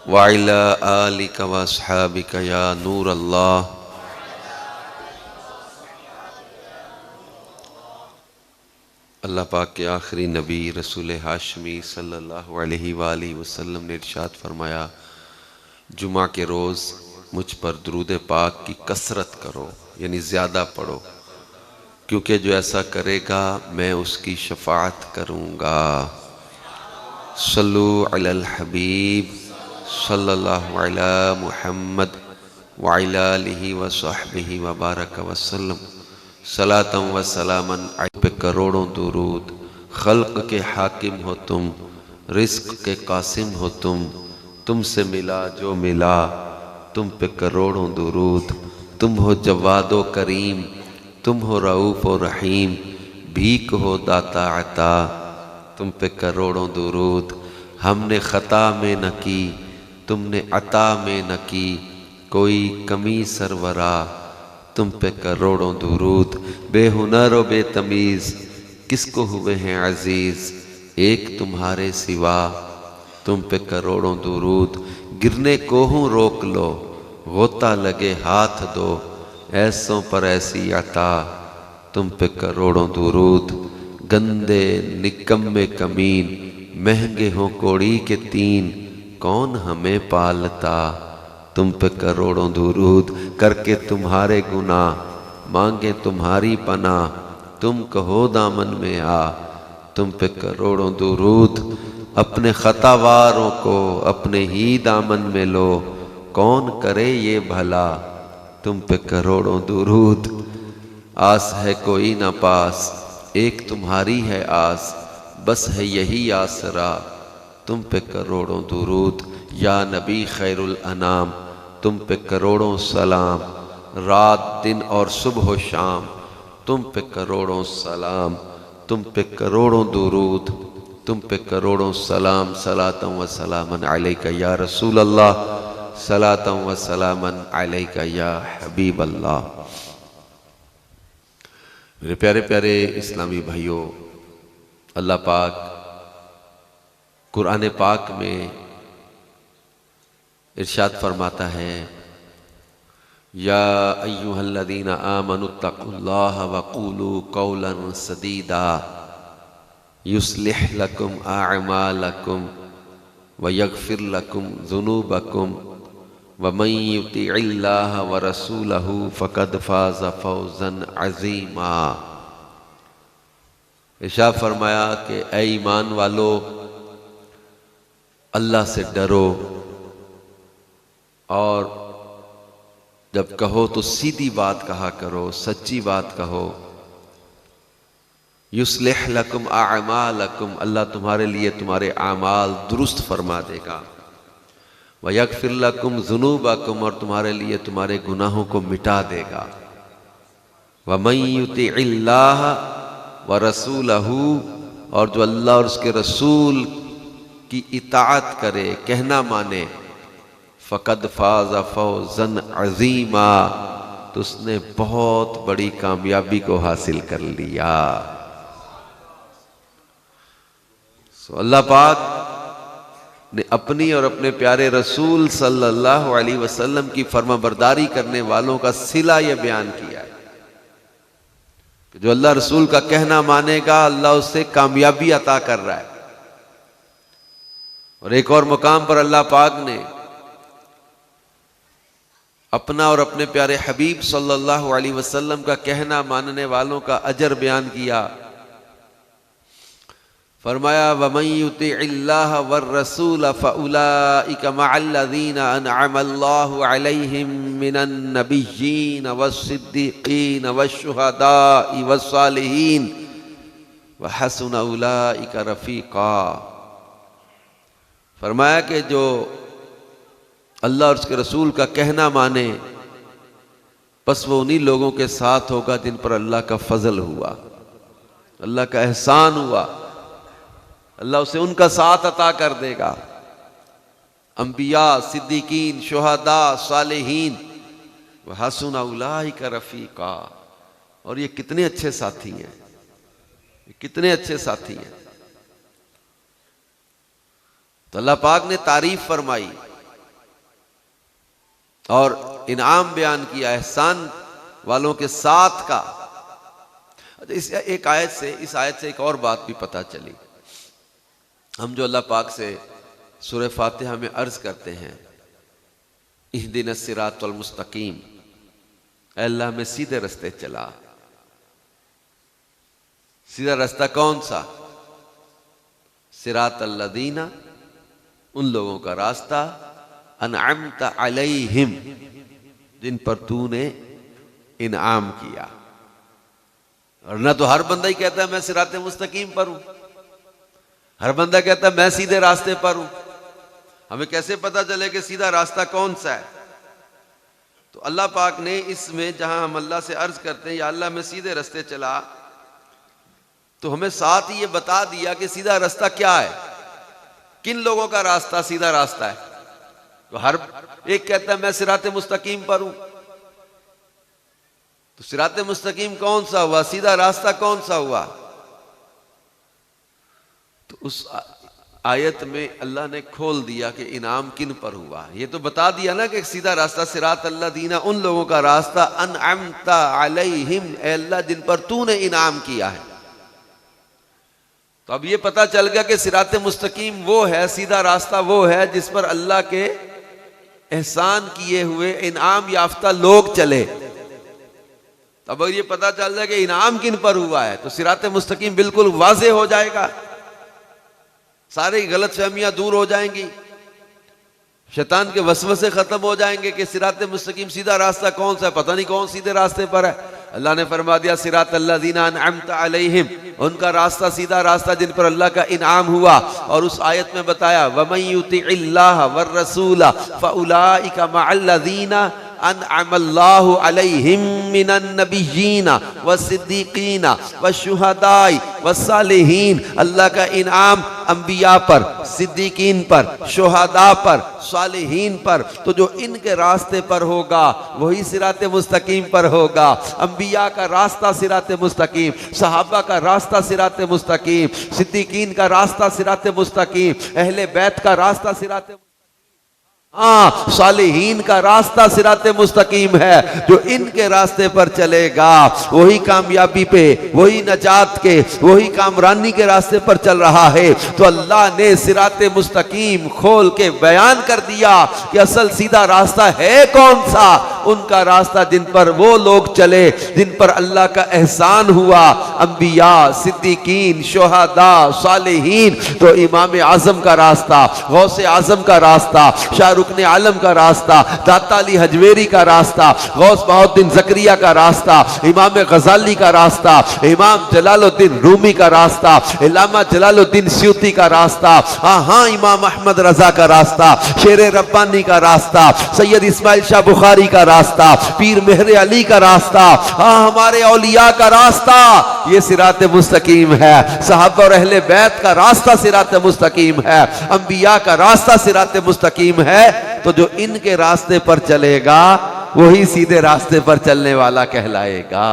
Viola आलिका व अस्हाबिका या नूर अल्लाह। अल्लाह पाक के आखिरी नबी रसूल हाशमी सल्लल्लाहु अलैहि वसल्लम ने इरशाद फरमाया, जुमा के रोज़ मुझ पर दुरूद पाक की कसरत करो, यानी ज़्यादा पढ़ो, क्योंकि जो ऐसा करेगा मैं उसकी शफाअत करूँगा। सल्लु अलल हबीब सल्लल्लाहु अला मुहम्मद व अला आलिहि व सहबिहि व बारक वसल्लम। सलातम व सलामन पे करोड़ों दुरूद। खल्क के हाकिम हो तुम, रिज़्क़ के कासिम हो तुमसे मिला जो मिला, तुम पे करोड़ों दुरूद। तुम हो जवादो करीम, तुम हो रऊफ़ व रहीम, भीख हो दाता अता, तुम पे करोड़ों दुरूद। हमने ख़ता में न की, तुमने अता में न की, कोई कमी सरवरा, तुम पे करोड़ों दुरूद। बेहुनर व बेतमीज़ किसको हुए हैं अज़ीज़, एक तुम्हारे सिवा, तुम पे करोड़ों दुरूद। गिरने को हूँ रोक लो, गोता लगे हाथ दो, ऐसों पर ऐसी अता, तुम पे करोड़ों दुरूद। गंदे निकम्मे कमीन, महंगे हों कौड़ी के तीन, कौन हमें पालता, तुम पे करोड़ों दुरूद। करके तुम्हारे गुनाह मांगे तुम्हारी पनाह, तुम कहो दामन में आ, तुम पे करोड़ों दुरूद। अपने खतावारों को अपने ही दामन में लो, कौन करे ये भला, तुम पे करोड़ों दुरूद। आस है कोई न पास, एक तुम्हारी है आस, बस है यही आसरा, तुम पे करोड़ों दुरूद। या नबी खैरुल अनाम, तुम पे करोड़ों सलाम, रात दिन और सुबह शाम, तुम पे करोड़ों सलाम, तुम पे करोड़ों दुरूद, तुम पे करोड़ों सलाम। सलातम व सलामन अलैका या रसूल अल्लाह, सलातम व सलामन अलैका या हबीब अल्लाह। मेरे प्यारे प्यारे इस्लामी भाइयों, अल्लाह पाक कुरान पाक में इरशाद फरमाता है, या अय्युहल्लज़ीना आमनुत्तकुल्लाह वक़ूलू क़ौलन सदीदा युस्लिह लकुम अअमालकुम व यग़फिर लकुम ज़ुनूबकुम व मन युतिइल्लाह व रसूलहू फ़क़द फ़ाज़ फ़ौज़न अज़ीमा। इरशाद फरमाया कि ऐ ईमान वालो, अल्लाह से डरो और जब कहो तो सीधी बात कहा करो, सच्ची बात कहो। युस्लिह लकुम अअमालकुम, अल्लाह तुम्हारे लिए तुम्हारे आमाल दुरुस्त फरमा देगा। व यग़फिर लकुम ज़ुनूबकुम, और तुम्हारे लिए तुम्हारे गुनाहों को मिटा देगा। व मन युतिइल्लाह व रसूलहू, और जो अल्लाह और उसके रसूल की इताअत करे, कहना माने, फ़क़द फ़ाज़ फ़ौज़न अज़ीमा, तो उसने बहुत बड़ी कामयाबी को हासिल कर लिया। अल्लाह पाक ने अपनी और अपने प्यारे रसूल सल्लल्लाहु अलैहि वसल्लम की फर्माबरदारी करने वालों का सिला यह बयान किया है कि जो अल्लाह रसूल का कहना मानेगा, अल्लाह उससे कामयाबी अता कर रहा है। और एक और मुकाम पर अल्लाह पाक ने अपना और अपने प्यारे हबीब सल्लल्लाहु अलैहि वसल्लम का कहना मानने वालों का अजर बयान किया। फरमाया, वमन युतिइल्लाह वर रसूल फउलाइका मअल्लज़ीना अनअमल्लाहु अलैहिम मिनन नबिय्यीन वस्सिद्दीक़ीन वश्शुहदाኢ वस्सालिहीन व हसुन उलाइका रफ़ीक़ा। फरमाया कि जो अल्लाह और उसके रसूल का कहना माने, बस वो उन्हीं लोगों के साथ होगा जिन पर अल्लाह का फजल हुआ, अल्लाह का एहसान हुआ, अल्लाह उसे उनका साथ अता कर देगा। अंबिया, सिद्दीकीन, शुहदा, सालिहीन, व हसुन उलाइका रफ़ीक़ा। और ये कितने अच्छे साथी हैं, ये कितने अच्छे साथी हैं। तो अल्लाह पाक ने तारीफ फरमाई और इनाम बयान किया एहसान वालों के साथ का। इस एक आयत से, इस आयत से एक और बात भी पता चली। हम जो अल्लाह पाक से सूरह फातिहा में अर्ज करते हैं इहदिनस सिरातल मुस्तकीम, अल्लाह में सीधे रास्ते चला। सीधा रास्ता कौन सा? सिरातल लदीना, उन लोगों का रास्ता, अनअमता अलैहिम, जिन पर तूने इनाम किया। और ना तो हर बंदा ही कहता है मैं सिराते मुस्तकीम पर हूं, हर बंदा कहता है मैं सीधे रास्ते पर हूं। हमें कैसे पता चले कि सीधा रास्ता कौन सा है? तो अल्लाह पाक ने इसमें, जहां हम अल्लाह से अर्ज करते हैं या अल्लाह में सीधे रास्ते चला, तो हमें साथ ही ये बता दिया कि सीधा रास्ता क्या है, किन लोगों का रास्ता सीधा रास्ता है। तो हर एक कहता है मैं सिराते मुस्तकीम पर हूं, तो सिराते मुस्तकीम कौन सा हुआ? सीधा रास्ता कौन सा हुआ? तो उस आयत में अल्लाह ने खोल दिया कि इनाम किन पर हुआ। ये तो बता दिया ना कि सीधा रास्ता सिरात अल्लाह दीना, उन लोगों का रास्ता, अनअमता अलैहिम, ए अल्लाह जिन पर तूने इनाम किया है। तो अब ये पता चल गया कि सिराते मुस्तकीम वो है, सीधा रास्ता वो है जिस पर अल्लाह के एहसान किए हुए इनाम याफ्ता लोग चले। अब अगर ये पता चल जाए कि इनाम किन पर हुआ है तो सिराते मुस्तकीम बिल्कुल वाज़ेह हो जाएगा, सारी गलत फहमियां दूर हो जाएंगी, शैतान के वसवसे खत्म हो जाएंगे कि सिराते मुस्तकीम सीधा रास्ता कौन सा है, पता नहीं कौन सीधे रास्ते पर है। अल्लाह ने फरमा दिया सिरात अल्लज़ीना अनअमता अलैहिम, उनका रास्ता सीधा रास्ता जिन पर अल्लाह का इनाम हुआ। और उस आयत में बताया वमन युतिइल्लाह वर रसूला फउलाइका मअल्लज़ीना अनअमल्लाहु अलैहिम मिनन नबिय्यीना वस्सिद्दीकीना वशुहदाई वस्सालिहीन। अल्लाह का इनाम अंबिया पर, सिद्दीकीन पर, शुहदा पर, सालिहीन पर। तो जो इनके रास्ते पर होगा वही सिराते मुस्तकीम पर होगा। अंबिया का रास्ता सिराते मुस्तकीम, सहाबा का रास्ता सिराते मुस्तकीम, सिद्दीकीन का रास्ता सिराते मुस्तकीम, अहले बैत का रास्ता सिराते, सालिहीन का रास्ता सिराते मुस्तकीम है। जो इनके रास्ते पर चलेगा वही कामयाबी पे, वही नजात के, वही कामरानी के रास्ते पर चल रहा है। तो अल्लाह ने सिराते मुस्तकीम खोल के बयान कर दिया कि असल सीधा रास्ता है कौन सा। उनका रास्ता जिन पर वो लोग चले जिन पर अल्लाह का एहसान हुआ, अंबिया, सिद्दीकीन, शुहदा, सालिहीन। तो इमाम आजम का रास्ता, गौसे आजम का रास्ता, शाहरुख ने आलम का रास्ता, दाता अली हजवेरी का रास्ता, गौस बहाउद्दीन ज़करिया का रास्ता, इमाम गजाली का रास्ता, इमाम जलालुद्दीन रूमी का रास्ता, इलामा जलालुद्दीन स्यूती का रास्ता, हाँ इमाम अहमद रजा का रास्ता, शेर रब्बानी का रास्ता, सैयद इस्माइल शाह बुखारी का रास्ता, पीर मेहर अली का रास्ता, हाँ हमारे औलिया का रास्ता, ये सिराते मुस्तकीम है। सहाबा और अहले बैत का रास्ता सिराते मुस्तकीम है, अंबिया का रास्ता सिराते मुस्तकीम है। तो जो इनके रास्ते पर चलेगा वही सीधे रास्ते पर चलने वाला कहलाएगा।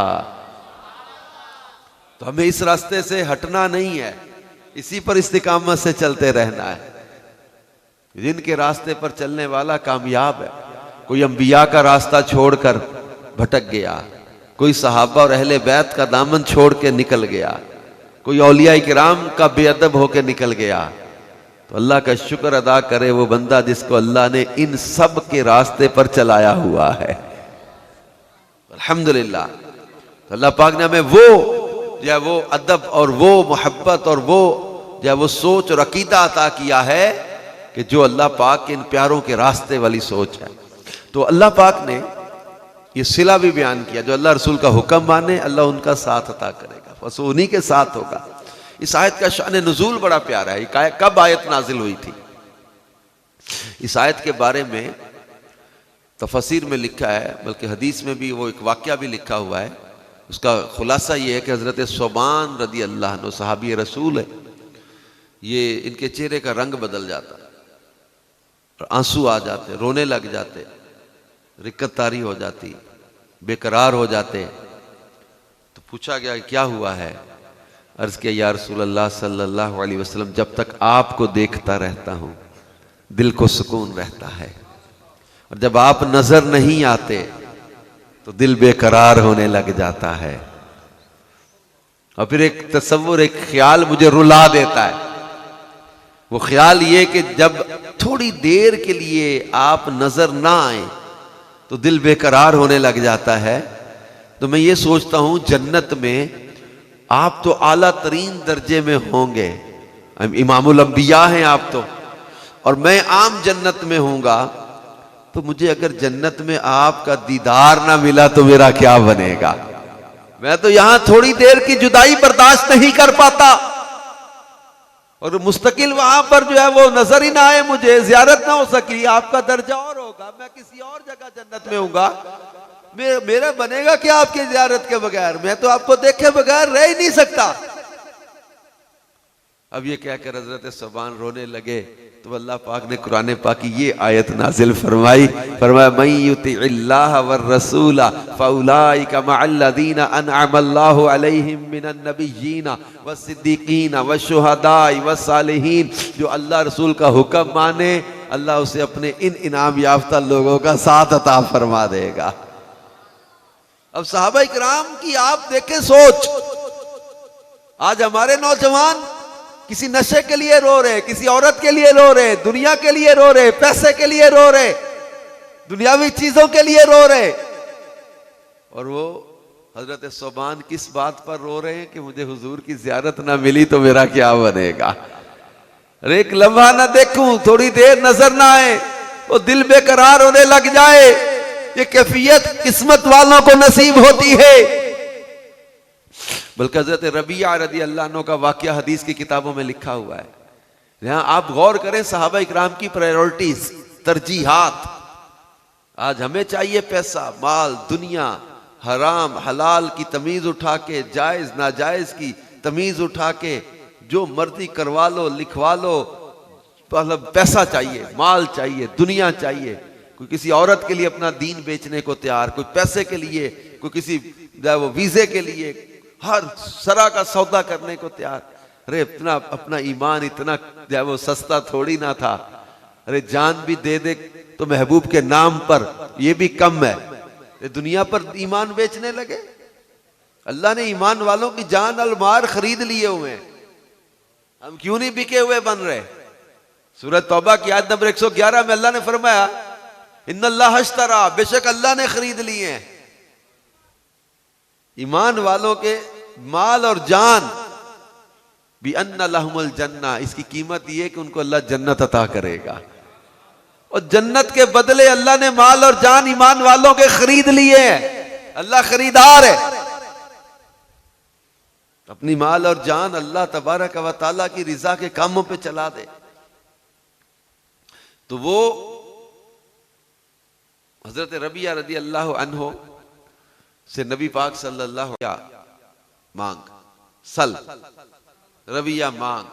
तो हमें इस रास्ते से हटना नहीं है, इसी पर इस्तिकामत से चलते रहना है। जिनके रास्ते पर चलने वाला कामयाब है। कोई अंबिया का रास्ता छोड़कर भटक गया, कोई सहाबा और अहले बैत का दामन छोड़ के निकल गया, कोई औलिया किराम का बेअदब होकर निकल गया, तो अल्लाह का शुक्र अदा करे वो बंदा जिसको अल्लाह ने इन सब के रास्ते पर चलाया हुआ है। अल्हम्दुलिल्लाह। तो अल्लाह पाक ने हमें वो अदब और वो मोहब्बत और वो सोच और अकीदा अता किया है कि जो अल्लाह पाक के इन प्यारों के रास्ते वाली सोच है। तो अल्लाह पाक ने ये सिला भी बयान किया, जो अल्लाह रसूल का हुक्म माने अल्लाह उनका साथ अता करेगा, बस उन्हीं के साथ होगा। इस आयत का शान नुज़ूल बड़ा प्यारा है। कब आयत नाजिल हुई थी? इस आयत के बारे में तफसीर में लिखा है, बल्कि हदीस में भी वो एक वाक़या भी लिखा हुआ है। उसका खुलासा ये है कि हज़रत सोबान रदी अल्लाह अन्हु सहाबी रसूल है। ये इनके चेहरे का रंग बदल जाता और आंसू आ जाते, रोने लग जाते, रिक्कत तारी हो जाती, बेकरार हो जाते। तो पूछा गया क्या हुआ है? अर्ज किया या रसूल अल्लाह सल्लल्लाहु अलैहि वसल्लम, जब तक आपको देखता रहता हूँ दिल को सुकून रहता है, और जब आप नजर नहीं आते तो दिल बेकरार होने लग जाता है। और फिर एक तस्वुर, एक ख्याल मुझे रुला देता है। वो ख्याल ये कि जब थोड़ी देर के लिए आप नजर ना आए तो दिल बेकरार होने लग जाता है। तो मैं ये सोचता हूं जन्नत में आप तो आला तरीन दर्जे में होंगे, इमामुल अंबिया हैं आप तो, और मैं आम जन्नत में होऊंगा। तो मुझे अगर जन्नत में आपका दीदार ना मिला तो मेरा क्या बनेगा? मैं तो यहां थोड़ी देर की जुदाई बर्दाश्त नहीं कर पाता, और मुस्तकिल वहां पर जो है वो नजर ही ना आए, मुझे जियारत ना हो सकी। आपका दर्जा और होगा, मैं किसी और जगह जन्नत में होऊंगा, मेरा बनेगा क्या आपकी जियारत के बगैर? मैं तो आपको देखे बगैर रह ही नहीं सकता। अब ये कहकर हजरत सुभान रोने लगे तो अल्लाह पाक ने कुरान पाक की ये आयत नाजिल फरमाई, फरमाया मन युतिइल्लाह वर रसूला फउलाइका मअल्लज़ीना अनअमल्लाहु अलैहिम मिनन नबिय्यीना वस्सिद्दीकीना वशुहदाई वस्सालिहीन। जो अल्लाह रसूल का हुक्म माने, अल्लाह उसे अपने इन इनाम याफ्ता लोगों का साथ अता फरमा देगा। अब सहाबा इकराम की आप देखें सोच। आज हमारे नौजवान किसी नशे के लिए रो रहे, किसी औरत के लिए रो रहे, दुनिया के लिए रो रहे, पैसे के लिए रो रहे, दुनियावी चीजों के लिए रो रहे। और वो हजरत सुभान किस बात पर रो रहे हैं कि मुझे हुजूर की जियारत ना मिली तो मेरा क्या बनेगा? अरे एक लम्हा ना देखूं, थोड़ी देर नजर ना आए, वो दिल बेकरार होने लग जाए। ये कैफियत किस्मत वालों को नसीब होती है। बल्कि हजरत रबिया रदी अल्लाह अन्हु का वाकया हदीस की किताबों में लिखा हुआ है। यहां आप गौर करें सहाबा इकराम की प्रायोरिटीज, तरजीहात। आज हमें चाहिए पैसा, माल, दुनिया, हराम हलाल की तमीज उठा के, जायज नाजायज की तमीज उठा के जो मर्जी करवा लो, लिखवा लो, मतलब पैसा चाहिए, माल चाहिए, दुनिया चाहिए। कोई किसी औरत के लिए अपना दीन बेचने को तैयार, कोई पैसे के लिए, कोई किसी वो वीजे के लिए, हर सरा का सौदा करने को तैयार। अरे इतना अपना ईमान इतना जो है वो सस्ता थोड़ी ना था। अरे जान भी दे दे तो महबूब के नाम पर ये भी कम है, दुनिया पर ईमान बेचने लगे। अल्लाह ने ईमान वालों की जान और माल खरीद लिए हुए हैं, हम क्यों नहीं बिके हुए बन रहे? सूरत तौबा की आयत नंबर 111 में अल्लाह ने फरमाया इन्नल्लाह अश्तरा, बेशक अल्लाह ने खरीद लिए हैं ईमान वालों के माल और जान भी अन्ना लहुमुल जन्ना। इसकी कीमत यह कि उनको अल्लाह जन्नत अता करेगा, और जन्नत के बदले अल्लाह ने माल और जान ईमान वालों के खरीद लिए हैं। अल्लाह खरीदार है। अपनी माल और जान अल्लाह तबारक व तआला की रिजा के कामों पे चला दे तो वो हजरत रबिया रदी अल्लाह अन्हो से नबी पाक सल्लल्लाहु अलैहि वसल्लम मांग, सल रबिया मांग,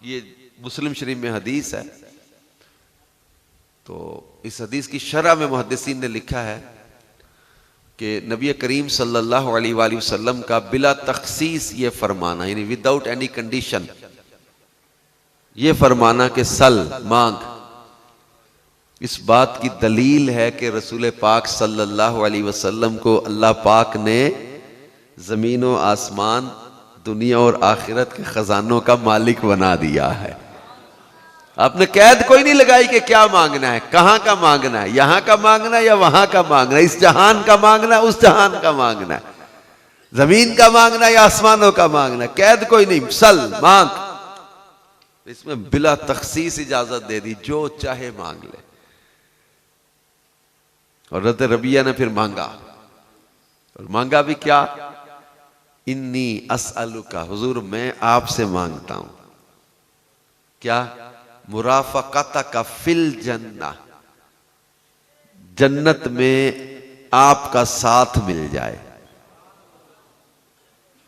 ये मुस्लिम शरीफ में हदीस है। तो इस हदीस की शरह में मुहद्दिसीन ने लिखा है कि नबी करीम सल्लल्लाहु अलैहि वसल्लम का बिला तखसीस ये फरमाना, यानी विदाउट एनी कंडीशन ये फरमाना कि सल मांग, इस बात की दलील है कि रसूल पाक सल्लल्लाहु अलैहि वसल्लम को अल्लाह पाक ने ज़मीन व आसमान, दुनिया और आखिरत के खजानों का मालिक बना दिया है। आपने कैद कोई नहीं लगाई कि क्या मांगना है, कहां का मांगना है, यहां का मांगना है या वहां का मांगना है, इस जहान का मांगना है, उस जहान का मांगना है, जमीन का मांगना है या आसमानों का मांगना है, कैद कोई नहीं, सल मांग। इसमें बिला तखसीस इजाजत दे दी, जो चाहे मांग ले। और हज़रत रबिया ने फिर मांगा, और मांगा भी क्या, इन्नी असअलुका, हुजूर मैं आपसे मांगता हूं क्या, मुराफकतका फिल जन्ना, जन्नत में आपका साथ मिल जाए।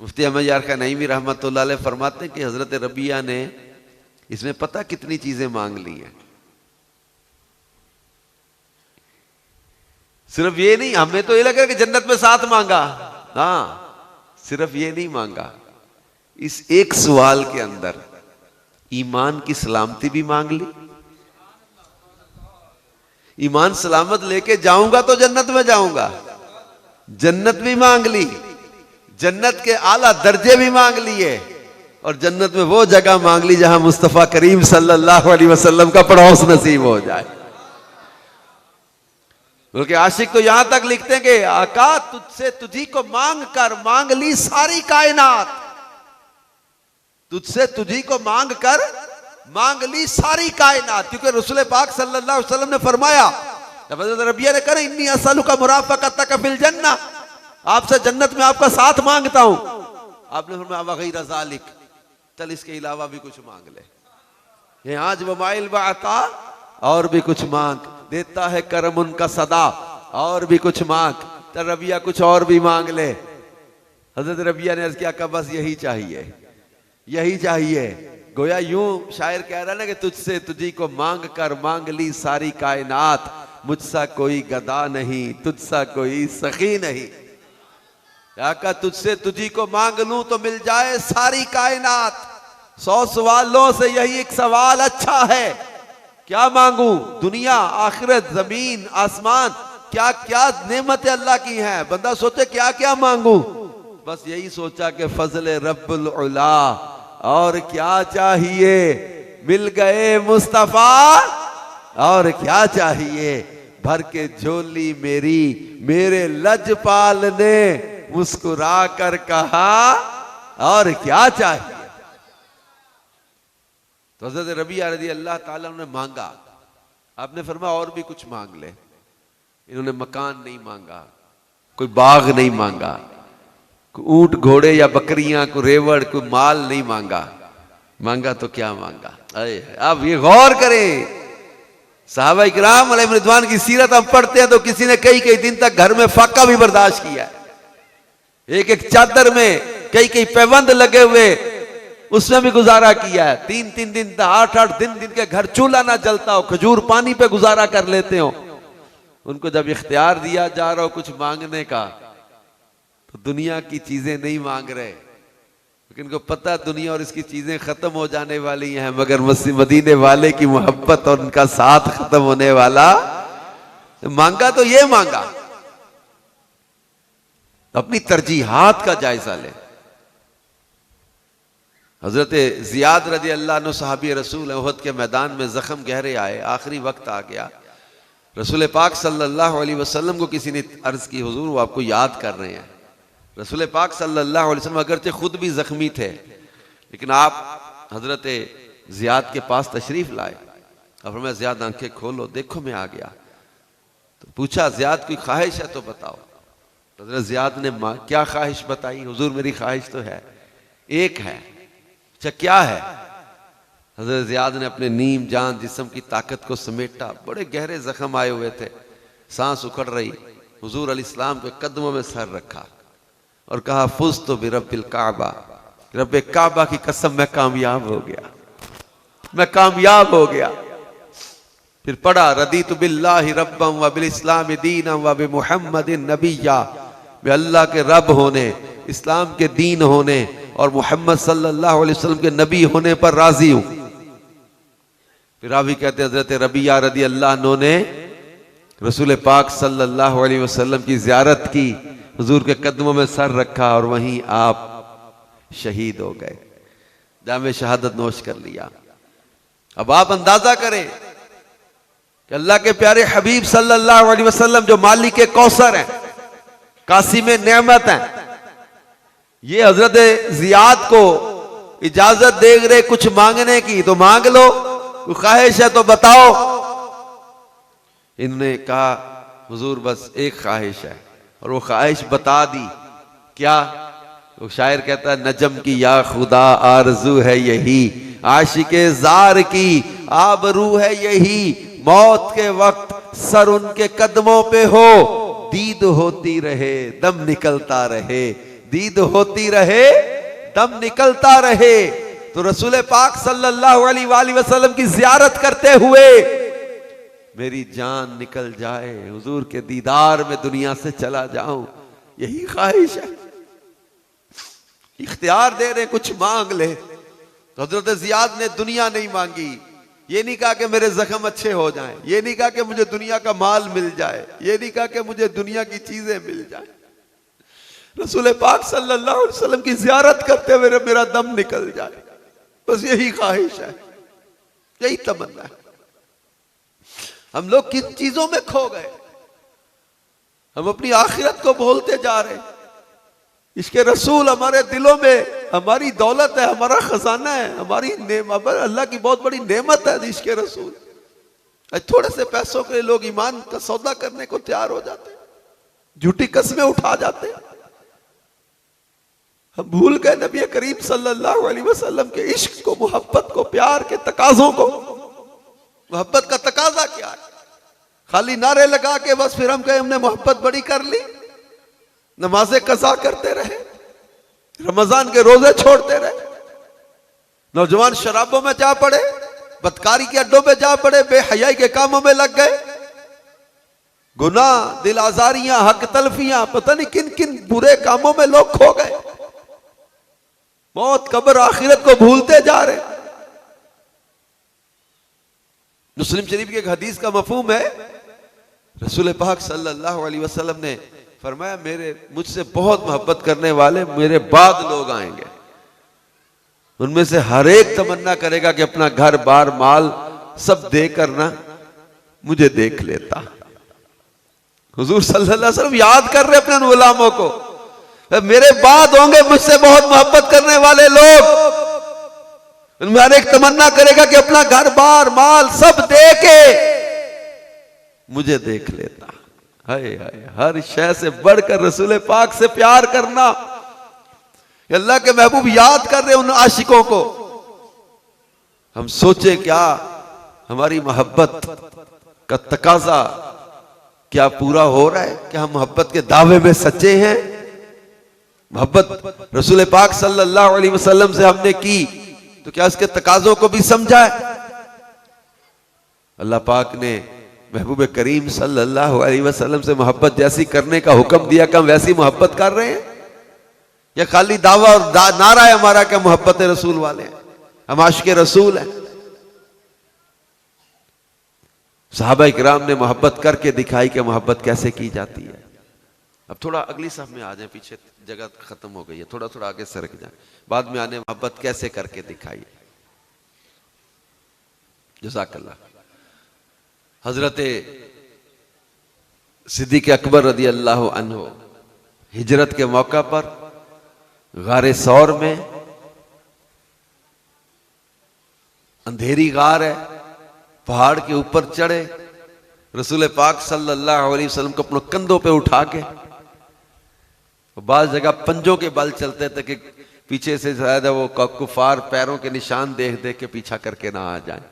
मुफ्ती अहमद यार खान नईमी रहमतुल्लाह अलैह फरमाते हैं कि हजरत रबिया ने इसमें पता कितनी चीजें मांग ली हैं। सिर्फ ये नहीं, हमें तो ये लगा कि जन्नत में साथ मांगा, हाँ सिर्फ ये नहीं मांगा, इस एक सवाल के अंदर ईमान की सलामती भी मांग ली, ईमान सलामत लेके जाऊंगा तो जन्नत में जाऊंगा। जन्नत भी मांग ली, जन्नत के आला दर्जे भी मांग लिए, और जन्नत में वो जगह मांग ली जहां मुस्तफा करीम सल्लल्लाहु अलैहि वसल्लम का पड़ोस नसीब हो जाए। बल्कि आशिक तो यहां तक लिखते हैं कि आका तुझसे तुझी को मांग कर मांग ली सारी कायनात, तुझसे तुझी को मांग कर मांग ली सारी कायनात। क्योंकि रसूल पाक सल्लल्लाहु अलैहि वसल्लम ने फरमाया, रबिया ने कहा इन्नी असलुका मुराफकतक फिल जन्नह, आपसे जन्नत में आपका साथ मांगता हूं। आपने फरमाया वगैर ज़ालिक, चल इसके अलावा भी कुछ मांग ले। ये आज वमाइल बाता, और भी कुछ मांग, देता है करम उनका सदा, और भी कुछ मांग। चल रबिया कुछ और भी मांग ले। हजरत रबिया ने अर्ज किया कि बस यही चाहिए, यही चाहिए। गोया यूं शायर कह रहा है ना कि तुझसे तुझी को मांग कर मांग ली सारी कायनात, मुझसा कोई गदा नहीं, तुझसा कोई सखी नहीं। आका तुझसे तुझी को मांग लूं तो मिल जाए सारी कायनात। 100 सवालों से यही एक सवाल अच्छा है, क्या मांगू? दुनिया, आखिरत, जमीन, आसमान, क्या क्या नेमतें अल्लाह की हैं। बंदा सोचे क्या क्या मांगू, बस यही सोचा कि फजल रब्बुल उला, और क्या चाहिए? मिल गए मुस्तफा, और क्या चाहिए? भर के झोली मेरी मेरे लजपाल ने मुस्कुरा कर कहा, और क्या चाहिए? तो हज़रत रबिया रज़ी अल्लाह ताला ने मांगा। आपने फरमाया और भी कुछ मांग ले। इन्होंने मकान नहीं मांगा, कोई बाग नहीं मांगा, कोई ऊंट घोड़े या बकरियां, कोई रेवड़, कोई माल नहीं मांगा। मांगा तो क्या मांगा? अरे अब ये गौर करें, सहाबा इकराम अलैहिम रिदवान की सीरत हम पढ़ते हैं तो किसी ने कई कई दिन तक घर में फाका भी बर्दाश्त किया है। एक एक चादर में कई कई पैबंद लगे हुए, उसमें भी गुजारा किया है। 3-3 दिन, 8-8 दिन जिनके घर चूल्हा ना जलता हो, खजूर पानी पे गुजारा कर लेते हो। उनको जब इख्तियार दिया जा रहा हो कुछ मांगने का, तो दुनिया की चीजें नहीं मांग रहे, लेकिन इनको पता दुनिया और इसकी चीजें खत्म हो जाने वाली हैं, मगर मदीने वाले की मोहब्बत और उनका साथ खत्म होने वाला। मांगा तो ये मांगा, अपनी तरजीहात का जायजा ले। हजरत जियाद रजी अल्लाह अन्हु सहाबी रसूल उहद के मैदान में जख्म गहरे आए, आखिरी वक्त आ गया। रसूल पाक सल्लल्लाहु अलैहि वसल्लम को किसी ने अर्ज की, हुजूर वो आपको याद कर रहे हैं। रसूल पाक सल्लल्लाहु अलैहि वसल्लम अगरचे खुद भी जख्मी थे, लेकिन आप हजरत जियाद के पास तशरीफ लाए। अब मैं जियाद आंखें खोलो, देखो मैं आ गया। तो पूछा जियाद कोई ख्वाहिश है तो बताओ। हजरत जियाद ने क्या ख्वाहिश बताई? हुजूर मेरी ख्वाहिश तो है, एक है। अच्छा क्या है? हजरत जियाद ने अपने नीम जान जिस्म की ताकत को समेटा, बड़े गहरे जख्म आए हुए थे, सांस उखड़ रही। हुजूर अलैहिस्सलाम के कदमों में सर रखा और कहा फुज़ तो बिरब्बिल काबा, रब्बे काबा की कसम मैं कामयाब हो गया, मैं कामयाब हो गया। फिर पढ़ा रदीतु बिल्लाहि रब्बन व बिल इस्लाम दीनन व बि मुहम्मदिन नबिय्या, मैं अल्लाह के रब होने, इस्लाम के दीन होने और मोहम्मद सल्लल्लाहु अलैहि वसल्लम के नबी होने पर राजी हूं। फिर रावी कहते हजरत रबिया रदी अल्लाह अन्हु ने रसूल पाक सल्लल्लाहु अलैहि वसल्लम की जियारत की, हुजूर के कदमों में सर रखा और वहीं आप शहीद हो गए, जामे शहादत नोश कर लिया। अब आप अंदाजा करें कि अल्लाह के प्यारे हबीब सल्लल्लाहु अलैहि वसल्लम जो मालिक कौसर हैं, कासिम नेमत हैं, ये हजरत जियाद को इजाजत दे रहे कुछ मांगने की, तो मांग लो, कोई ख्वाहिश है तो बताओ। इन्होंने कहा हुजूर बस एक ख्वाहिश है, और वो ख्वाहिश बता दी। क्या? वो शायर कहता है नजम की या खुदा आरजू है यही, आशिके जार की आबरू है यही, मौत के वक्त सर उनके कदमों पे हो, दीद होती रहे दम निकलता रहे, दीद होती रहे दम निकलता रहे। तो रसूल पाक सल्लल्लाहु अलैहि वसल्लम की जियारत करते हुए मेरी जान निकल जाए, हुजूर के दीदार में दुनिया से चला जाऊं, यही ख्वाहिश है। इख्तियार दे रहे कुछ मांग ले। तो हजरत जियाद ने दुनिया नहीं मांगी, ये नहीं कहा कि मेरे जख्म अच्छे हो जाएं, ये नहीं कहा कि मुझे दुनिया का माल मिल जाए, ये नहीं कहा कि मुझे दुनिया की चीजें मिल जाए। रसूल पाक सल्लल्लाहु अलैहि वसल्लम की जियारत करते हुए मेरा दम निकल जाए, बस यही ख्वाहिश है, यही तमन्ना है। हम लोग किन चीजों में खो गए? हम अपनी आखिरत को भूलते जा रहे हैं। इसके रसूल हमारे दिलों में हमारी दौलत है, हमारा खजाना है, हमारी अल्लाह की बहुत बड़ी नेमत है इसके रसूल। थोड़े से पैसों के लिए लोग ईमान का सौदा करने को तैयार हो जाते हैं, झूठी कस्में उठा जाते हैं। हम भूल गए नबी करीम सल्लल्लाहु अलैहि वसल्लम के इश्क को, मोहब्बत को, प्यार के तकाजों को। मोहब्बत का तकाजा क्या है? खाली नारे लगा के बस फिर हम कहे हमने मोहब्बत बड़ी कर ली, नमाजें कज़ा करते रहे, रमजान के रोजे छोड़ते रहे, नौजवान शराबों में जा पड़े, बदकारी के अड्डों में जा पड़े, बेहयाई के कामों में लग गए, गुनाह, दिल आजारियां, हक तलफियां, पता नहीं किन किन बुरे कामों में लोग खो गए। मौत, कब्र, आखिरत को भूलते जा रहे। मुस्लिम शरीफ की एक हदीस का मफहूम है, रसूल पाक सल्लल्लाहु अलैहि वसल्लम ने फरमाया मुझसे बहुत मोहब्बत करने वाले मेरे बाद लोग आएंगे, उनमें से हर एक तमन्ना करेगा कि अपना घर बार माल सब देकर ना मुझे देख लेता। हुजूर सल्लल्लाहु अलैहि वसल्लम याद कर रहे अपने गुलामों को, मेरे बाद होंगे मुझसे बहुत मोहब्बत करने वाले लोग, उनमें हर एक तमन्ना करेगा कि अपना घर बार माल सब दे के मुझे देख लेता। हाय हाय, हर शय से बढ़कर रसूल पाक से प्यार करना। अल्लाह के महबूब याद कर रहे उन आशिकों को। हम सोचे क्या हमारी मोहब्बत का तकाजा क्या पूरा हो रहा है? क्या हम मोहब्बत के दावे में सच्चे हैं? मोहब्बत रसूल पाक सल्लल्लाहु अलैहि वसल्लम से हमने की तो क्या उसके तकाजों को भी समझा है? अल्लाह पाक ने महबूब करीम सल्लल्लाहु अलैहि वसल्लम से मोहब्बत जैसी करने का हुक्म दिया कि हम वैसी मोहब्बत कर रहे हैं, या खाली दावा और नारा है हमारा क्या मोहब्बत रसूल वाले हैं, हम आशिक़े रसूल हैं? सहाबा इकराम ने मोहब्बत करके दिखाई कि मोहब्बत कैसे की जाती है। अब थोड़ा अगली साहब में आ जाए, पीछे जगह खत्म हो गई है, थोड़ा थोड़ा आगे सरक जाए, बाद में आने मोहब्बत कैसे करके दिखाई। जज़ाकल्लाह। हजरत सिद्दीक़ अकबर रदी अल्लाह अन्हु हिजरत के मौका पर गारे सौर में, अंधेरी गार है, पहाड़ के ऊपर चढ़े, रसूल पाक सल्लल्लाहु अलैहि वसल्लम को अपने कंधों पे उठा के, बाज़ जगह पंजों के बल चलते थे कि पीछे से शायद वो कुफार पैरों के निशान देख देख के पीछा करके ना आ जाए।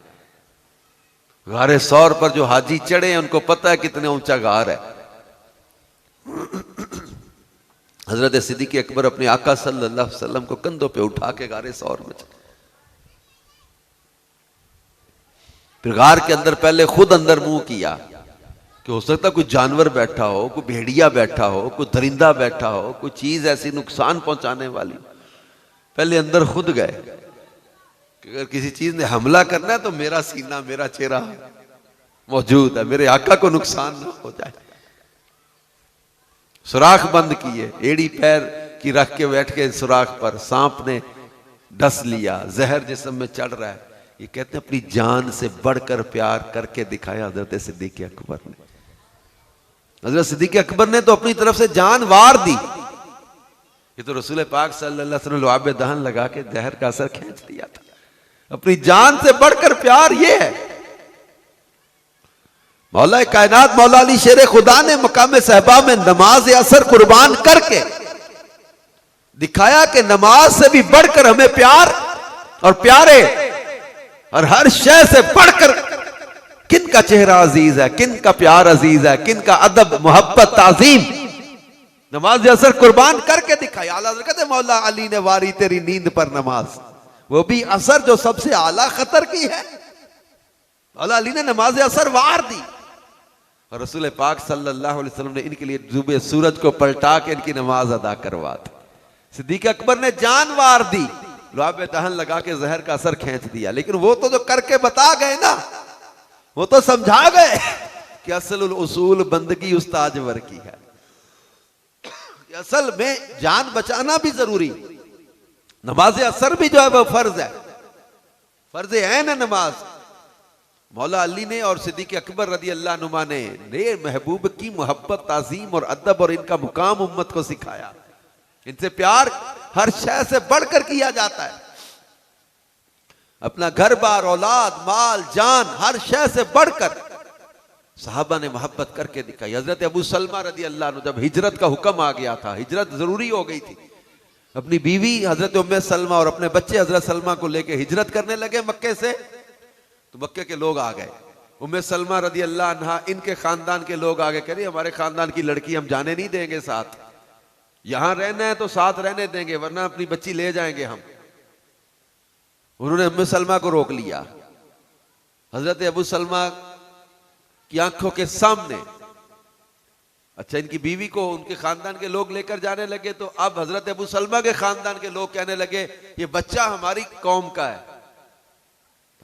गारे सौर पर जो हाजी चढ़े हैं उनको पता है कितने ऊंचा गार है। हजरत सिद्दीक़ अकबर अपने आका सल्लल्लाहु अलैहि वसल्लम को कंधों पे उठा के गारे सौर में चले। फिर गार के अंदर पहले खुद अंदर मुंह किया कि हो सकता कोई जानवर बैठा हो, कोई भेड़िया बैठा हो, कोई दरिंदा बैठा हो, कोई चीज ऐसी नुकसान पहुंचाने वाली। पहले अंदर खुद गए कि अगर किसी चीज ने हमला करना है तो मेरा सीना, मेरा चेहरा मौजूद है, मेरे आका को नुकसान ना हो जाए। सुराख बंद किए, एड़ी पैर की रख के बैठ के सुराख पर, सांप ने डस लिया, जहर जिस्म में चढ़ रहा है। ये कहते हैं अपनी जान से बढ़कर प्यार करके दिखाया हजरत सिद्दीक़ अकबर ने। हजरत सिद्दीक़ अकबर ने तो अपनी तरफ से जान वार दी। ये तो रसूल पाक सल्लल्लाहु अलैहि वसल्लम लुआब दहन लगा के जहर का असर खींच दिया था। अपनी जान से बढ़कर प्यार ये है। मौला कायनात मौला अली शेर खुदा ने मकाम सहबा में नमाज असर कुर्बान करके दिखाया कि नमाज से भी बढ़कर हमें प्यार और प्यारे और हर शय से बढ़कर किन का चेहरा अजीज है, किन का प्यार अजीज है, किन का अदब, मोहब्बत, ताजीम नमाज असर कुर्बान करके दिखाई। आला कहते मौला अली ने वारी तेरी नींद पर नमाज, वो भी असर जो सबसे आला खतर की है। मौला अली ने नमाज असर वार दी और रसूल पाक सल्लल्लाहु अलैहि वसल्लम ने इनके लिए जुबे सूरज को पलटा के इनकी नमाज अदा करवा दी। सिद्दीक़ अकबर ने जान वार दी लुआब दहन लगा के जहर का असर खींच दिया। लेकिन वो तो जो करके बता गए ना, वो तो समझा गए कि असल उसूल बंदगी उस्ताजवर की है। असल में जान बचाना भी जरूरी, नमाज असर भी जो है वो फर्ज है, फर्ज ऐन है नमाज। मौला अली ने और सिद्दीक अकबर रदी अल्लाह नुमा ने महबूब की मोहब्बत, ताजीम और अदब और इनका मुकाम उम्मत को सिखाया। इनसे प्यार हर शय से बढ़कर किया जाता है। अपना घर बार, औलाद, माल, जान, हर शय से बढ़कर सहाबा ने मोहब्बत करके दिखाई। हजरत अबू सलमा रदी अल्लाह अन्हु, जब हिजरत का हुक्म आ गया था, हिजरत जरूरी हो गई थी, अपनी बीवी हजरत उम्मे सलमा और अपने बच्चे हजरत सलमा को लेकर हिजरत करने लगे मक्के से। तो मक्के के लोग आ गए, उम्मे सलमा रदी अल्लाह अन्हा, इनके खानदान के लोग आ गए, कह रहे हमारे खानदान की लड़की हम जाने नहीं देंगे साथ, यहां रहना है तो साथ रहने देंगे, वरना अपनी बच्ची ले जाएंगे हम। उन्होंने उम्मे सलमा को रोक लिया। हजरत अबू सलमा की आंखों के सामने, अच्छा, इनकी बीवी को उनके खानदान के लोग लेकर जाने लगे। तो अब हजरत अबू सलमा के खानदान के लोग कहने लगे ये बच्चा हमारी कौम का है,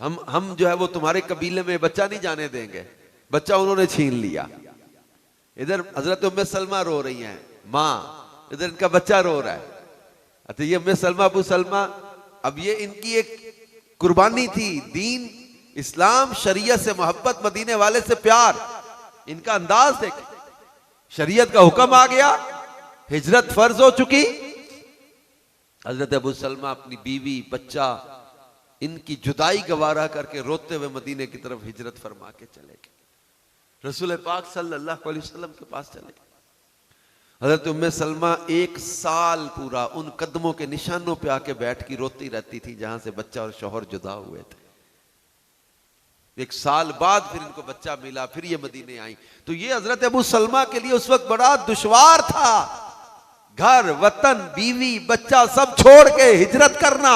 हम जो है वो तुम्हारे कबीले में बच्चा नहीं जाने देंगे। बच्चा उन्होंने छीन लिया। इधर हजरत उम्मे सलमा रो रही हैं, माँ, इधर इनका बच्चा रो रहा है। अच्छा, ये उम्मे सलमा, अबू सलमा, अब ये इनकी एक कुर्बानी थी, दीन, इस्लाम, शरीयत से मोहब्बत, मदीने वाले से प्यार, इनका अंदाज देख। शरीयत का हुक्म आ गया, हिजरत फर्ज हो चुकी। हजरत अबू सलमा अपनी बीवी, बच्चा, इनकी जुदाई गवारा करके रोते हुए मदीने की तरफ हिजरत फरमा के चले गए। रसूल पाक सल्लल्लाहु अलैहि वसल्लम के पास चले गए। हजरत उम्मे सलमा 1 साल पूरा उन कदमों के निशानों पे आके बैठ की रोती रहती थी जहां से बच्चा और शौहर जुदा हुए थे। 1 साल बाद फिर इनको बच्चा मिला, फिर ये मदीने आई। तो ये हजरत अबू सलमा के लिए उस वक्त बड़ा दुश्वार था, घर, वतन, बीवी, बच्चा सब छोड़ के हिजरत करना।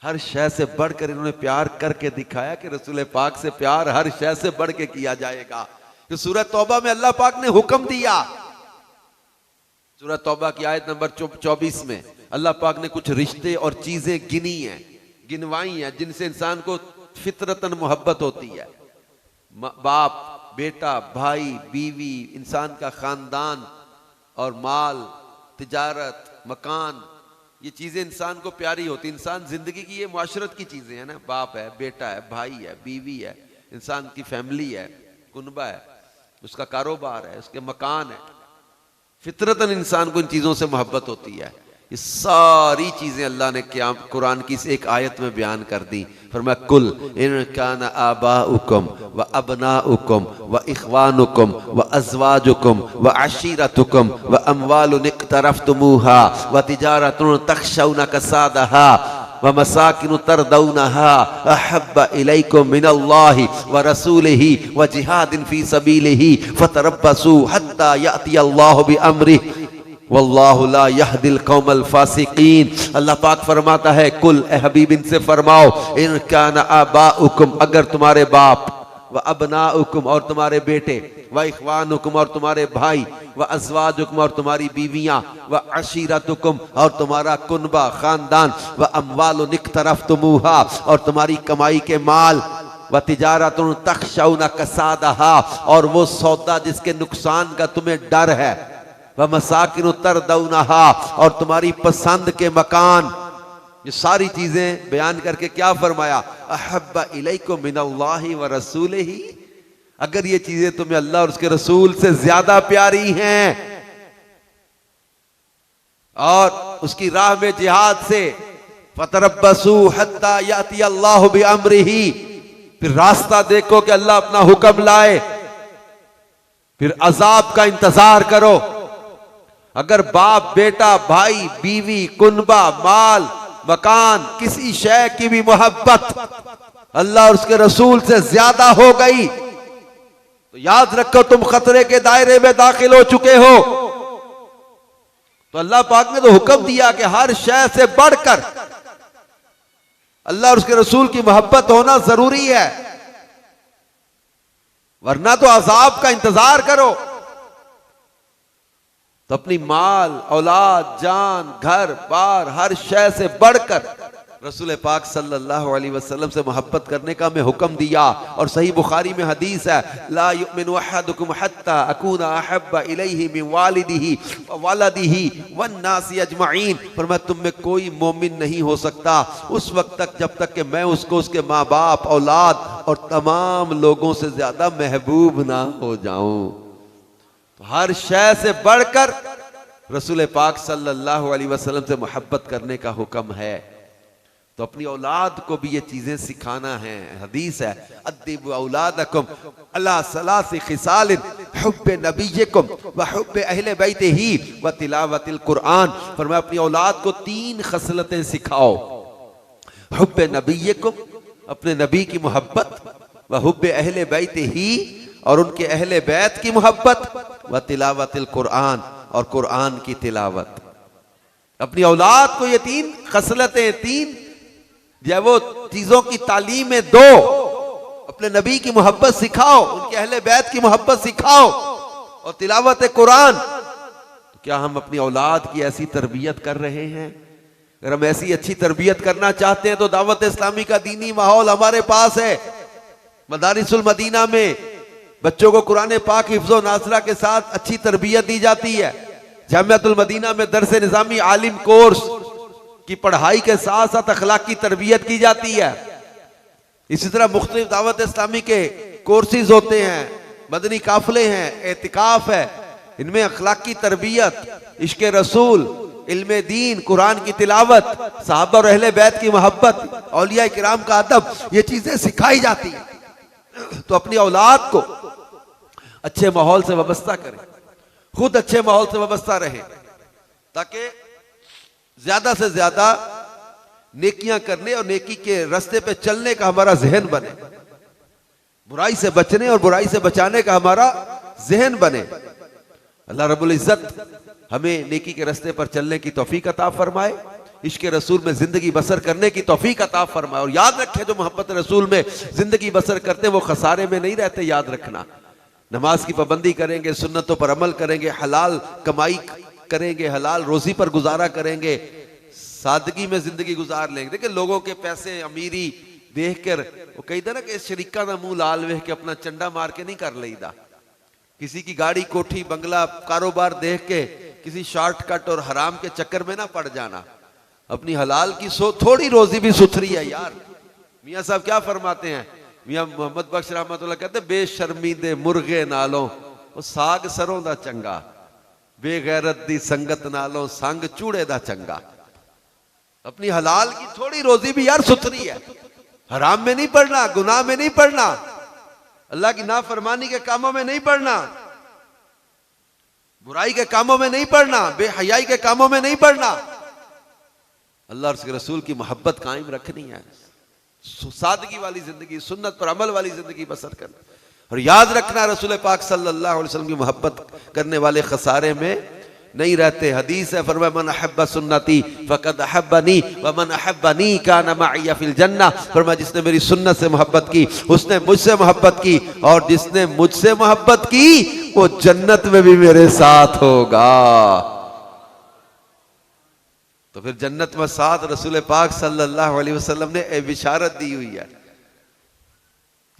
हर शय से बढ़कर इन्होंने प्यार करके दिखाया कि रसूल पाक से प्यार हर शय से बढ़ के किया जाएगा। तो सूरह तौबा में अल्लाह पाक ने हुक्म दिया, सूरह तौबा की आयत नंबर 24 में अल्लाह पाक ने कुछ रिश्ते और चीजें गिनी हैं, गिनवाई हैं, जिनसे इंसान को फितरतन मोहब्बत होती है। बाप, बेटा, भाई, बीवी, इंसान का खानदान और माल, तिजारत, मकान, ये चीजें इंसान को प्यारी होती। इंसान जिंदगी की ये मुआशरत की चीजें हैं ना, बाप है, बेटा है, भाई है, बीवी है, इंसान की फैमिली है, कुनबा है, उसका कारोबार है, उसके मकान है। फितरतन इंसान को इन चीजों से मोहब्बत होती है। ये सारी चीजें अल्लाह ने क्या कुरान की इस एक आयत में बयान कर दी। फरमाया कुल इन काना आबाउकुम व अबनाउकुम व इख्वानुकुम व अज़वाजुकुम व अशीरतुकुम व अमवालुन इक़तरफ़्तुमूहा व तिजारतुन तख़शौना कसादहा व मसाकिनु तरदौनहा अहब्ब इलैकुम मिनल्लाहि व रसूलिही व जिहादिन फी सबीलिही फतरब्बसू हत्ता याति अल्लाहु बिअम्रिही वल्लाहु ला यहदिल कौमल फासिकीन। अल्लाह पाक फरमाता है कुल, ए हबीब इनसे फरमाओ, इन काना आबाउकुम, अगर तुम्हारे बाप, व अबनाउकुम और तुम्हारे बेटे, व इख्वानुकुम और तुम्हारे भाई, व अज़वाजुकुम और तुम्हारी बीवियां, व अशीरतुकुम और तुम्हारा कुनबा, खानदान, व अमवालुन इक़तरफ़्तुमूहा और तुम्हारी कमाई के माल, व तिजारतुन तख़शौना कसादहा और वो सौदा जिसके नुकसान का तुम्हें डर है, व मसाकिनु तरदौनहा और तुम्हारी पसंद के मकान। ये सारी चीजें बयान करके क्या फरमाया, अहब्ब इलैकुम मिनल्लाहि व रसूलिही, अगर ये चीजें तुम्हें अल्लाह और उसके रसूल से ज्यादा प्यारी हैं और उसकी राह में जिहाद से, फतरब्बसू हत्ता याति अल्लाहु बिअम्रिही, फिर रास्ता देखो कि अल्लाह अपना हुक्म लाए, फिर अजाब का इंतजार करो। अगर बाप, बेटा, भाई, बीवी, कुनबा, माल, मकान, किसी शय की भी मोहब्बत अल्लाह और उसके रसूल से ज्यादा हो गई तो याद रखो तुम खतरे के दायरे में दाखिल हो चुके हो। तो अल्लाह पाक ने तो हुक्म दिया कि हर शय से बढ़कर अल्लाह और उसके रसूल की मोहब्बत होना जरूरी है, वरना तो अजाब का इंतजार करो। तो अपनी माल, औलाद, जान, घर बार, हर शय से बढ़कर रसूल पाक सल्लल्लाहु अलैहि वसल्लम से मोहब्बत करने का हमें हुक्म दिया। और सही बुखारी में हदीस है, ला युमिनु अहदुकुम हत्ता अकूना अहब्बा इलैहि मिन वालिदिही व वलदिही वन नासी अजमईन। फरमाया तुम में कोई मोमिन नहीं हो सकता उस वक्त तक जब तक कि मैं उसको उसके माँ बाप, औलाद और तमाम लोगों से ज्यादा महबूब ना हो जाऊं। तो हर शय से बढ़कर रसूल पाक सल्लल्लाहु अलैहि वसल्लम से मोहब्बत करने का हुक्म है। तो अपनी औलाद को भी ये चीजें सिखाना है। हदीस है, अद्दिबु औलादकुम अला सलासी खिसालिन हुब्बे नबिय्यकुम व हुब्बे अहले बैतिही व तिलावतिल कुरान। फरमाया अपनी औलाद को 3 खसलतें सिखाओ, हुब्बे नबिय्यकुम अपने नबी की मोहब्बत, व हुब्बे अहले बैतिही और उनके अहले बैत की मोहब्बत, व तिलावतिल कुरान और कुरान की तिलावत। अपनी औलाद को ये 3 खसलतें, 3 जब वो चीजों की तालीम में दो, अपने नबी की मोहब्बत सिखाओ, उनके अहले बैत की मोहब्बत सिखाओ और तिलावत कुरान। तो क्या हम अपनी औलाद की ऐसी तरबियत कर रहे हैं? अगर हम ऐसी अच्छी तरबियत करना चाहते हैं तो दावत इस्लामी का दीनी माहौल हमारे पास है। मदारिसुल मदीना में बच्चों को कुरान पाक हिफ्ज़ो नासरा के साथ अच्छी तरबियत दी जाती है। जामियातुल मदीना में दरस निज़ामी आलिम कोर्स की पढ़ाई के साथ साथ अखलाक की तरबियत की जाती है। इसी तरह मुख्तलिफ दावत इस्लामी के कोर्सेज होते हैं, मदनी काफले हैं, एतिकाफ है, इनमें अखलाक की तरबियत, इश्क़ रसूल, इल्म दीन, कुरान की तिलावत, साहबा और अहले बैत की मोहब्बत, औलिया किराम का अदब, ये चीजें सिखाई जाती हैं। तो अपनी औलाद को अच्छे माहौल से वाबस्ता करें, खुद अच्छे माहौल से वाबस्ता रहें, ताकि ज्यादा से ज्यादा नेकियां करने और नेकी के रास्ते पे चलने का हमारा जहन बने, बुराई से बचने और बुराई से बचाने का हमारा जहन बने। अल्लाह रब्बुल इज्जत हमें नेकी के रास्ते पर चलने की तौफीक अता फरमाए, इश्क़ रसूल में जिंदगी बसर करने की तौफीक अता फरमाए। और याद रखें, जो मोहब्बत रसूल में जिंदगी बसर करते वो खसारे में नहीं रहते। याद रखना, नमाज की पाबंदी करेंगे, सुन्नतों पर अमल करेंगे, हलाल कमाई करेंगे, हलाल रोजी पर गुजारा करेंगे, सादगी में जिंदगी गुजार लेंगे। देखिए लोगों के पैसे, अमीरी देख कर वो कहते ना कि शरीका का मुंह लाल वेख के अपना चंडा मार के नहीं कर लेदा। किसी की गाड़ी, कोठी, बंगला, कारोबार देख के किसी शॉर्टकट और हराम के चक्कर में ना पड़ जाना। अपनी हलाल की थोड़ी रोजी भी सुथरी है यार। मियाँ साहब क्या फरमाते हैं, मियाँ मोहम्मद बख्श रहमतुल्लाह कहते, बेशर्मीदे मुर्गे नालों वो साग सरों दा चंगा, बेगैरत दी संगत नालों संग चूड़े दा चंगा। अपनी हलाल की थोड़ी रोजी भी यार सुथरी है, हराम में नहीं पड़ना, गुनाह में नहीं पड़ना, अल्लाह की नाफरमानी के कामों में नहीं पड़ना, बुराई के कामों में नहीं पड़ना, बेहयाई के कामों में नहीं पड़ना। अल्लाह और उसके रसूल की मोहब्बत कायम रखनी है, सादगी वाली जिंदगी, सुन्नत पर अमल वाली जिंदगी बसर करना। और याद रखना, रसूल पाक सल्लल्लाहु अलैहि वसल्लम की मोहब्बत करने वाले खसारे में नहीं रहते। हदीस है, फरमाया मन अहब्बा सुन्नती फकद अहब्बनी व मन अहब्बनी कान मअई फिल जन्नह। फरमाया जिसने मेरी सुन्नत से मोहब्बत की उसने मुझसे मोहब्बत की, और जिसने मुझसे मोहब्बत की वो जन्नत में भी मेरे साथ होगा। तो फिर जन्नत में साथ रसूल पाक सल्लल्लाहु अलैहि वसल्लम ने बिशारत दी हुई है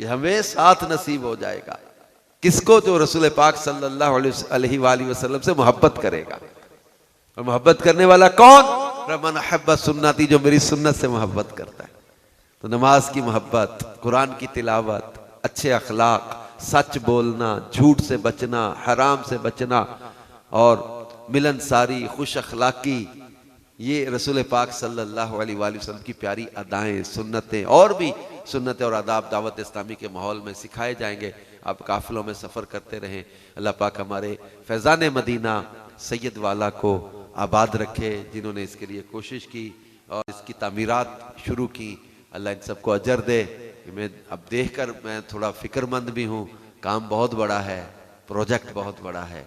कि हमें साथ नसीब हो जाएगा। किसको? जो रसूल पाक सल्लल्लाहु अलैहि वसल्लम से मोहब्बत करेगा। और मोहब्बत करने वाला कौन? मन अहब्बा सुन्नती, जो मेरी सुन्नत से मोहब्बत करता है। तो नमाज की मोहब्बत, कुरान की तिलावत, अच्छे अखलाक, सच बोलना, झूठ से बचना, हराम से बचना और मिलनसारी, खुश अखलाकी, ये रसूल पाक सल्लल्लाहु अलैहि वसल्लम की प्यारी अदाएं, सुन्नतें और भी सुन्नतें और आदाब दावत इस्लामी के माहौल में सिखाए जाएंगे। आप काफिलों में सफ़र करते रहें। अल्लाह पाक हमारे फैज़ान मदीना सैयद वाला को आबाद रखे, जिन्होंने इसके लिए कोशिश की और इसकी तामीरात शुरू की। अल्लाह इन सबको अजर दे। मैं अब देख कर मैं थोड़ा फ़िक्रमंद भी हूँ, काम बहुत बड़ा है, प्रोजेक्ट बहुत बड़ा है।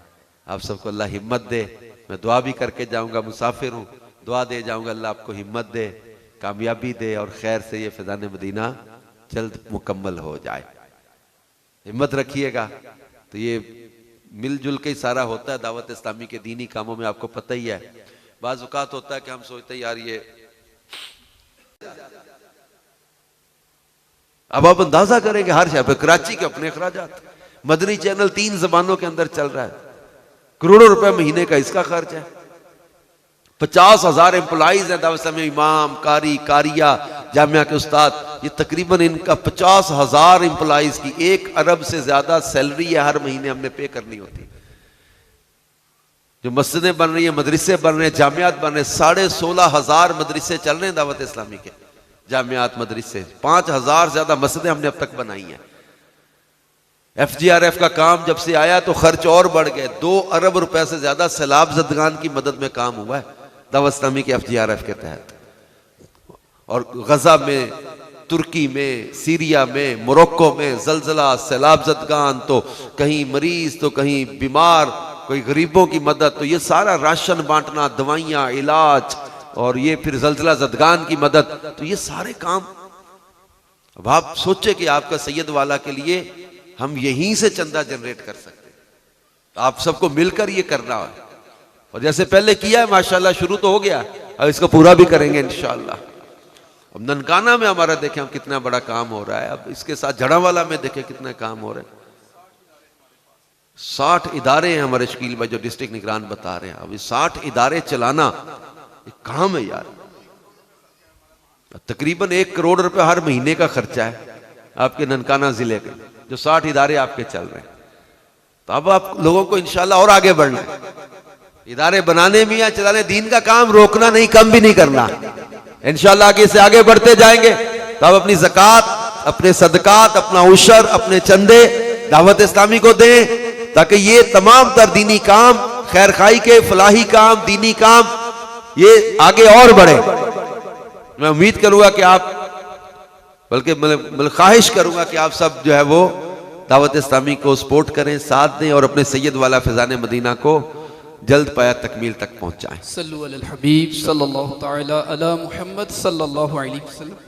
आप सबको अल्लाह हिम्मत दे। मैं दुआ भी करके जाऊँगा, मुसाफिर हूँ, दुआ दे जाऊँगा, अल्लाह आपको हिम्मत दे, कामयाबी दे और खैर से ये फैज़ान मदीना जल्द मुकम्मल हो जाए। हिम्मत रखिएगा। तो ये मिलजुल के ही सारा होता है दावत इस्लामी के दीनी कामों में, आपको पता ही है। बाज़ औक़ात होता है कि हम सोचते हैं यार ये, अब आप अंदाजा करेंगे हर शहर पे कराची के अपने अखराजात, मदनी चैनल 3 जबानों के अंदर चल रहा है, करोड़ों रुपए महीने का इसका खर्च है, 50,000 एम्प्लॉइज हैं दावत इस्लामी, इमाम, कारी, कारिया, जामिया के उस्ताद, ये तकरीबन इनका 50,000 एम्प्लॉइज की 1 अरब से ज्यादा सैलरी है हर महीने हमने पे करनी होती है। जो मस्जिदें बन रही है, मदरसे बन रहे हैं, जामियात बन रहे हैं, 16,500 मदरसे चल रहे हैं दावत इस्लामी के, जामियात मदरसे, 5,000 ज्यादा मस्जिदें हमने अब तक बनाई हैं। FGRF का काम जब से आया तो खर्च और बढ़ गए, 2 अरब रुपए से ज्यादा सैलाब ज़दगान की मदद में काम हुआ है दावत इस्लामी के FGRF के तहत। और गजा में, तुर्की में, सीरिया में, मोरक्को में जलजला, सैलाब ज़दगान, तो कहीं मरीज तो कहीं बीमार, कोई गरीबों की मदद, तो ये सारा राशन बांटना, दवाइयाँ, इलाज, और ये फिर जलजला ज़दगान की मदद, तो ये सारे काम। अब आप सोचे कि आपका सैयद वाला के लिए हम यहीं से चंदा जनरेट कर सकते, आप सबको मिलकर ये करना है। और जैसे पहले किया है माशाल्लाह, शुरू तो हो गया, अब इसको पूरा भी करेंगे इंशाअल्लाह। अब ननकाना में हमारा देखें हम कितना बड़ा काम हो रहा है, अब इसके साथ जड़ावाला में देखें कितना काम हो रहा है। 60 इदारे हैं हमारे शकील भाई जो डिस्ट्रिक्ट निगरान बता रहे हैं। अब ये 60 इदारे चलाना एक काम है यार, तकरीबन 1 करोड़ रुपए हर महीने का खर्चा है आपके ननकाना जिले के, जो 60 इदारे आपके चल रहे हैं। तो अब आप लोगों को इंशाल्लाह और आगे बढ़ना है, इदारे बनाने में या चलाने, दीन का काम रोकना नहीं, कम भी नहीं करना। इंशाल्लाह आगे से आगे बढ़ते जाएंगे। तो आप अपनी ज़कात, अपने सदकात, अपना उशर, अपने चंदे दावत इस्लामी को दें, ताकि ये तमाम तर दीनी काम, खैर खाई के फलाही काम, दीनी काम, ये आगे और बढ़े। मैं उम्मीद करूंगा कि आप, बल्कि मैं ख्वाहिश करूंगा कि आप सब जो है वो दावत इस्लामी को सपोर्ट करें, साथ दें, और अपने सैयद वाला फैज़ान मदीना को जल्द पाया तकमील तक पहुंचाएं। सल्लल्लाहु अलैहि हबीब सल्लल्लाहु तआला अला मुहम्मद सल्लल्लाहु अलैहि वसल्लम।